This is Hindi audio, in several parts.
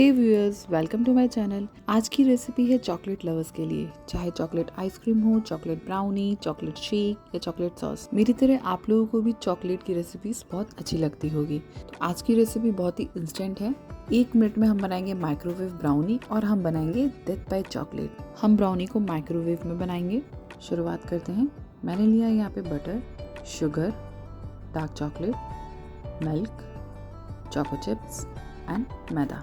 Hey viewers, welcome to my channel. आज की रेसिपी है चॉकलेट लवर्स के लिए। चाहे चॉकलेट आइसक्रीम हो, चॉकलेट ब्राउनी, चॉकलेट शेक या चॉकलेट सॉस, मेरी तरह आप लोगों को भी चॉकलेट की रेसिपीज बहुत अच्छी लगती होगी। तो आज की रेसिपी बहुत ही इंस्टेंट है। 1 मिनट में हम बनाएंगे माइक्रोवेव ब्राउनी और हम बनाएंगे डेथ बाय चॉकलेट। हम ब्राउनी को माइक्रोवेव में बनाएंगे। शुरुआत करते हैं। मैंने लिया यहाँ पे butter, sugar, dark chocolate, milk, choco chips and maida.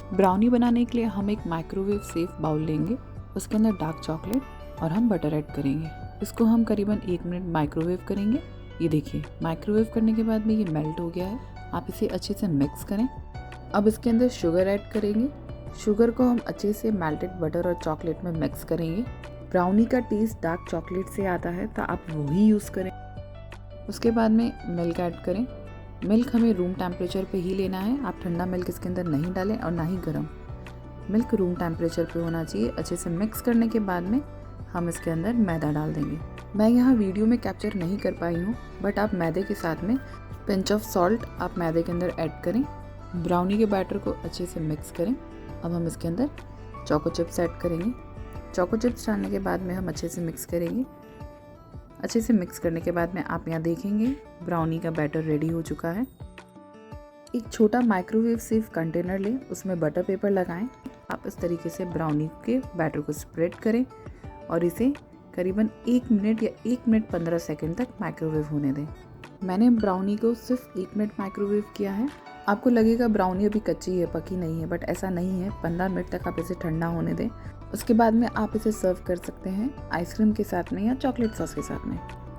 Brownie बनाने के लिए हम एक माइक्रोवेव सेफ बाउल लेंगे। उसके अंदर डार्क चॉकलेट और हम बटर ऐड करेंगे। इसको हम करीबन 1 मिनट माइक्रोवेव करेंगे। ये देखिए, माइक्रोवेव करने के बाद में ये मेल्ट हो गया है। आप इसे अच्छे से मिक्स करें। अब इसके अंदर शुगर ऐड करेंगे। शुगर को हम अच्छे से मेल्टेड बटर और चॉकलेट में मिक्स करेंगे। ब्राउनी का टेस्ट डार्क चॉकलेट से आता है, तो आप वही यूज़ करें। उसके बाद में मिल्क ऐड करें। मिल्क हमें रूम टेम्परेचर पे ही लेना है। आप ठंडा मिल्क इसके अंदर नहीं डालें और ना ही गर्म। मिल्क रूम टेम्परेचर पे होना चाहिए। अच्छे से मिक्स करने के बाद में हम इसके अंदर मैदा डाल देंगे। मैं यहाँ वीडियो में कैप्चर नहीं कर पाई हूँ, बट आप मैदे के साथ में पिंच ऑफ सॉल्ट आप मैदे के अंदर ऐड करें। ब्राउनी के बैटर को अच्छे से मिक्स करें। अब हम इसके अंदर चोको चिप्स ऐड करेंगे। चोको चिप्स डालने के बाद में हम अच्छे से मिक्स करेंगे। अच्छे से मिक्स करने के बाद में आप यहाँ देखेंगे ब्राउनी का बैटर रेडी हो चुका है। एक छोटा माइक्रोवेव सेफ कंटेनर लें, उसमें बटर पेपर लगाएं। आप इस तरीके से ब्राउनी के बैटर को स्प्रेड करें और इसे करीबन 1 मिनट या 1 मिनट 15 सेकंड तक माइक्रोवेव होने दें। मैंने ब्राउनी को सिर्फ 1 मिनट माइक्रोवेव किया है। आपको लगेगा ब्राउनी अभी कच्ची है, पकी नहीं है, बट ऐसा नहीं है। 15 मिनट तक आप इसे ठंडा होने दें। उसके बाद में आप इसे सर्व कर सकते हैं आइसक्रीम के साथ में या चॉकलेट सॉस के साथ में।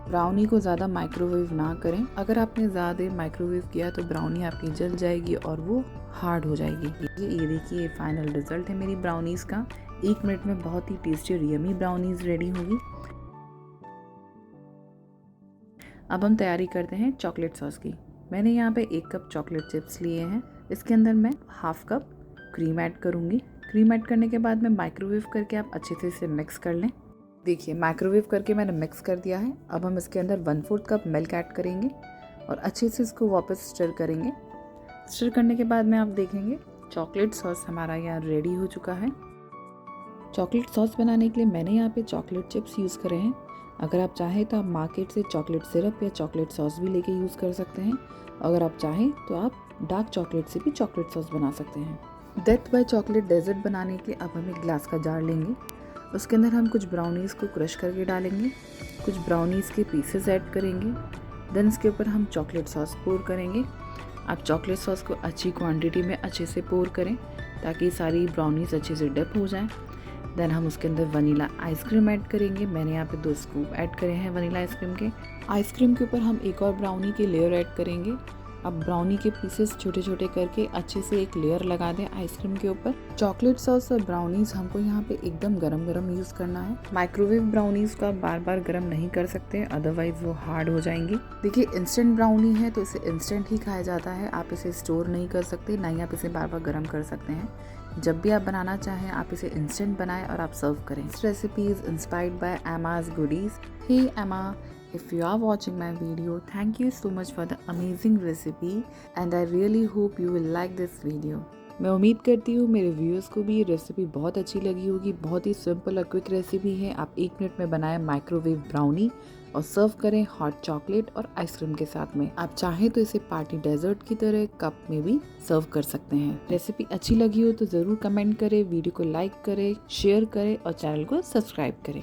ब्राउनी को ज़्यादा माइक्रोवेव ना करें। अगर आपने ज़्यादा माइक्रोवेव किया तो ब्राउनी आपकी जल जाएगी और वो हार्ड हो जाएगी। ये देखिए, ये फाइनल रिजल्ट है मेरी ब्राउनीज़ का। 1 मिनट में बहुत ही टेस्टी और यमी ब्राउनीज़ रेडी होगी। अब हम तैयारी करते हैं चॉकलेट सॉस की। मैंने यहाँ पे 1 कप चॉकलेट चिप्स लिए हैं। इसके अंदर मैं ½ कप क्रीम ऐड करूँगी। क्रीम ऐड करने के बाद में माइक्रोवेव करके आप अच्छे से इसे मिक्स कर लें। देखिए, माइक्रोवेव करके मैंने मिक्स कर दिया है। अब हम इसके अंदर 1/4 कप मिल्क ऐड करेंगे और अच्छे से इसको वापस स्टर करेंगे। स्टर करने के बाद में आप देखेंगे चॉकलेट सॉस हमारा यहाँ रेडी हो चुका है। चॉकलेट सॉस बनाने के लिए मैंने यहाँ पे चॉकलेट चिप्स यूज़ करे हैं। अगर आप चाहें तो आप मार्केट से चॉकलेट सिरप या चॉकलेट सॉस भी लेके यूज़ कर सकते हैं। अगर आप चाहें तो आप डार्क चॉकलेट से भी चॉकलेट सॉस बना सकते हैं। डेथ बाय चॉकलेट डेजर्ट बनाने के लिए अब हम एक ग्लास का जार लेंगे। उसके अंदर हम कुछ ब्राउनीज़ को क्रश करके डालेंगे। कुछ ब्राउनीज़ के पीसेस ऐड करेंगे। देन इसके ऊपर हम चॉकलेट सॉस पोर करेंगे। आप चॉकलेट सॉस को अच्छी क्वांटिटी में अच्छे से पोर करें ताकि सारी ब्राउनीज़ अच्छे से डिप हो जाएं। देन हम उसके अंदर वनीला आइसक्रीम ऐड करेंगे। मैंने यहाँ पे 2 स्कूप ऐड करे हैं वनीला आइसक्रीम के। आइसक्रीम के ऊपर हम एक और ब्राउनी की लेयर ऐड करेंगे। अब ब्राउनी के पीसेस छोटे छोटे करके अच्छे से एक लेयर लगा दें आइसक्रीम के ऊपर। चॉकलेट सॉस और ब्राउनीज हमको यहाँ पे एकदम गरम गरम यूज़ करना है। माइक्रोवेव ब्राउनीज को आप बार बार गरम नहीं कर सकते, अदरवाइज वो हार्ड हो जाएंगी। देखिए, इंस्टेंट ब्राउनी है तो इसे इंस्टेंट ही खाया जाता है। आप इसे स्टोर नहीं कर सकते, ना ही आप इसे बार बार गर्म कर सकते हैं। जब भी आप बनाना चाहें आप इसे इंस्टेंट बनाएं और आप सर्व करें। This recipe is inspired by Emma's goodies। Hey Emma, if you are watching my video, thank you so much for the amazing recipe and I really hope you will like this video। मैं उम्मीद करती हूँ मेरे व्यूअर्स को भी ये रेसिपी बहुत अच्छी लगी होगी। बहुत ही सिंपल और क्विक रेसिपी है। आप 1 मिनट में बनाएं माइक्रोवेव ब्राउनी और सर्व करें हॉट चॉकलेट और आइसक्रीम के साथ में। आप चाहें तो इसे पार्टी डेजर्ट की तरह कप में भी सर्व कर सकते हैं। रेसिपी अच्छी लगी हो तो ज़रूर कमेंट करें, वीडियो को लाइक करें, शेयर करें और चैनल को सब्सक्राइब करें।